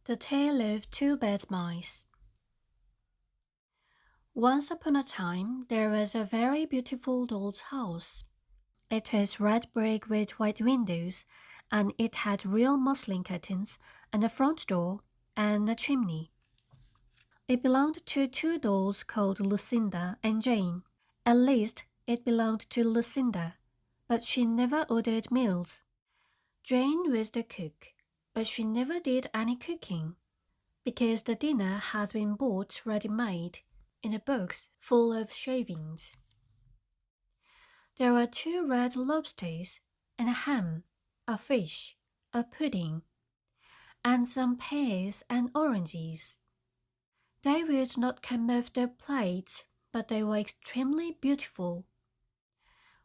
The Tale of Two Bad Mice. Once upon a time, there was a very beautiful doll's house. It was red brick with white windows, and it had real muslin curtains, and a front door, and a chimney. It belonged to two dolls called Lucinda and Jane. At least, it belonged to Lucinda, but she never ordered meals. Jane was the cook, but she never did any cooking, because the dinner had been bought ready-made in a box full of shavings. There were two red lobsters, and a ham, a fish, a pudding, and some pears and oranges. They would not come off their plates, but they were extremely beautiful.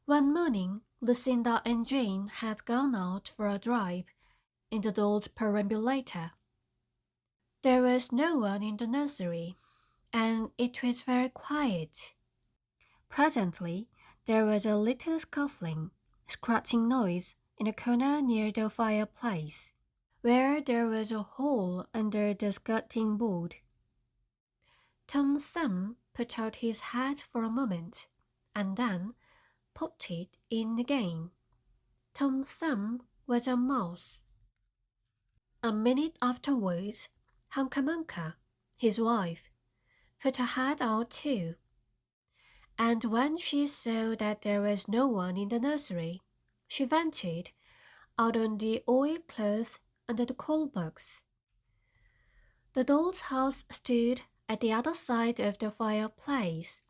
One morning, Lucinda and Jane had gone out for a drive in the doll's perambulator. There was no one in the nursery, and it was very quiet. Presently, there was a little scuffling, scratching noise in a corner near the fireplace, where there was a hole under the skirting board. Tom Thumb put out his head for a moment, and then popped it in again. Tom Thumb was a mouse. A minute afterwards, Hunca-Munca, his wife, put her head out too, and when she saw that there was no one in the nursery, she ventured out on the oilcloth under the coal box. The doll's house stood at the other side of the fireplace.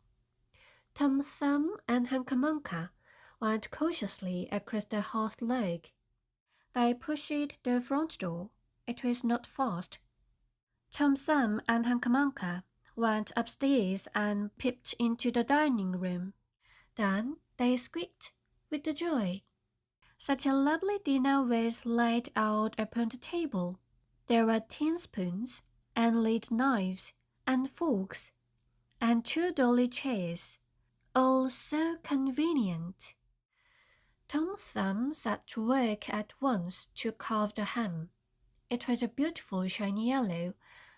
Tom Thumb and Hunca-Munca went cautiously across the hearthrug. They pushed the front door. It was not fast. Tom Thumb and Hunca-Munca went upstairs and peeped into the dining room. Then they squeaked with the joy. Such a lovely dinner was laid out upon the table. There were tin spoons, and lead knives, and forks, and two dolly chairs, all so convenient. Tom Thumb set to work at once to carve the ham. It was a beautiful shiny yellow,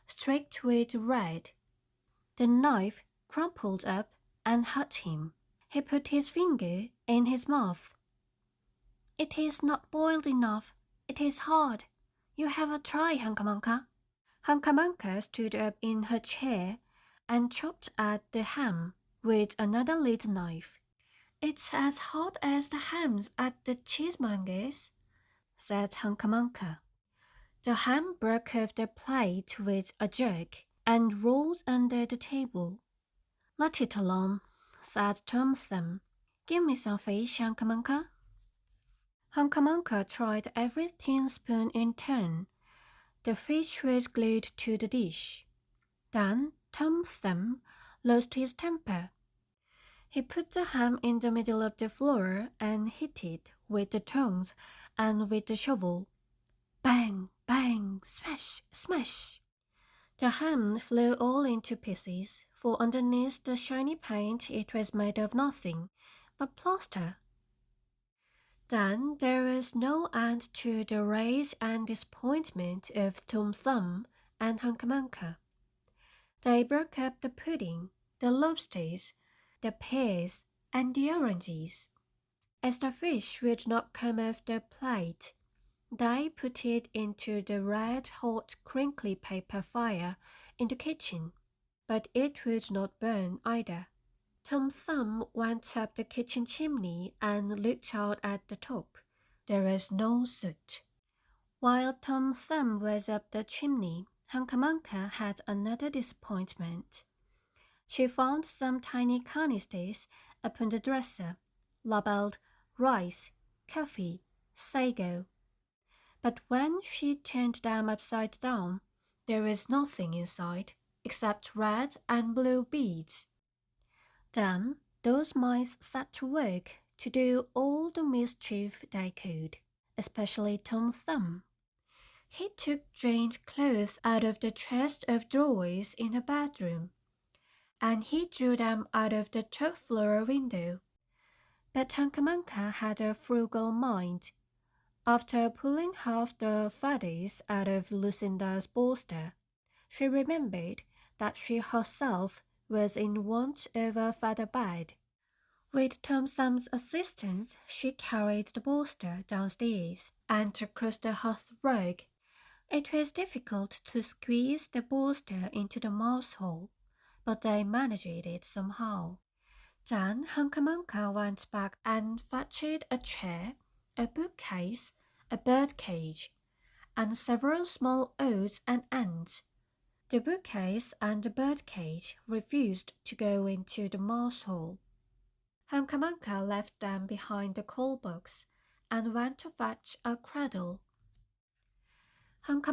streaked with red. The knife crumpled up and hurt him. He put his finger in his mouth. "It is not boiled enough. It is hard. You have a try, Hunca-Munca." Hunca-Munca stood up in her chair and chopped at the ham with another little knife. "It's as hard as the hams at the cheesemonger's," said Hunca-Munca. The ham broke off the plate with a jerk and rolled under the table. "Let it alone," said Tom Thumb. "Give me some fish, Hunca-Munca." Hunca-Munca tried every tin spoon in turn. The fish was glued to the dish. Then Tom Thumb lost his temper. He put the ham in the middle of the floor and hit it with the tongs and with the shovel. Bang, bang, smash, smash. The ham flew all into pieces, for underneath the shiny paint it was made of nothing but plaster. Then there was no end to the rage and disappointment of Tom Thumb and Hunca-Munca. They broke up the pudding, the lobsters, the pears, and the oranges. As the fish would not come off the plate, they put it into the red-hot crinkly paper fire in the kitchen, but it would not burn either. Tom Thumb went up the kitchen chimney and looked out at the top. There was no soot. While Tom Thumb was up the chimney, Hunca-Munca had another disappointment. She found some tiny canisters upon the dresser, labeled rice, coffee, sago. But when she turned them upside down, there was nothing inside except red and blue beads. Then those mice set to work to do all the mischief they could, especially Tom Thumb. He took Jane's clothes out of the chest of drawers in her bedroom, and he drew them out of the top floor window. But Hunca-Munca had a frugal mind. After pulling half the feathers out of Lucinda's bolster, she remembered that she herself was in want of a feather bed. With Tom Thumb's assistance, she carried the bolster downstairs and across the hearthrug. It was difficult to squeeze the bolster into the mouse hole, but they managed it somehow. Then Hunca went back and fetched a chair, a bookcase, a birdcage, and several small odds and ends. The bookcase and the birdcage refused to go into the mouse hole. Hunca left them behind the coal box and went to fetch a cradle. Hunca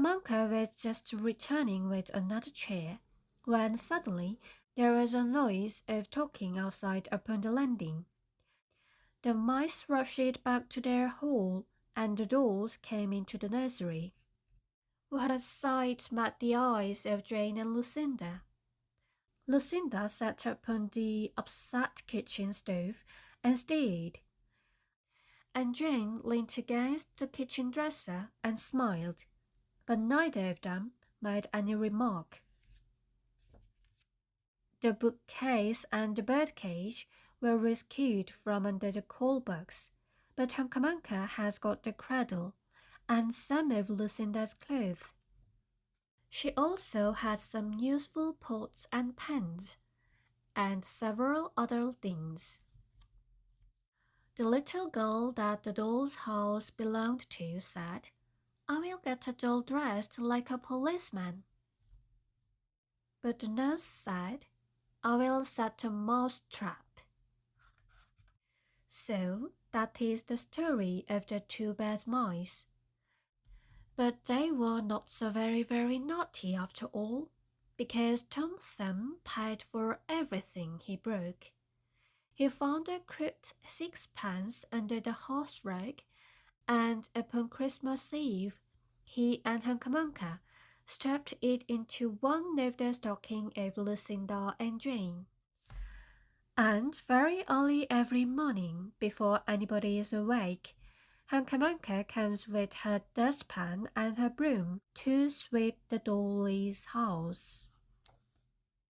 was just returning with another chair when suddenly there was a noise of talking outside upon the landing. The mice rushed back to their hole, and the dolls came into the nursery. What a sight met the eyes of Jane and Lucinda! Lucinda sat upon the upset kitchen stove and stared, and Jane leaned against the kitchen dresser and smiled, but neither of them made any remark. The bookcase and the birdcage were rescued from under the coal box, but Hunca has got the cradle and some of Lucinda's clothes. She also had some useful pots and pans, and several other things. The little girl that the doll's house belonged to said, "I will get a doll dressed like a policeman." But the nurse said, "I will set a mouse trap." So that is the story of the two bad mice. But they were not so very naughty after all, because Tom Thumb paid for everything he broke. He found a crooked sixpence under the hearthrug, and upon Christmas Eve, he and Hunca stuffed it into one of the stockings of Lucinda and Jane. And very early every morning, before anybody is awake, Hunca comes with her dustpan and her broom to sweep the dolly's house.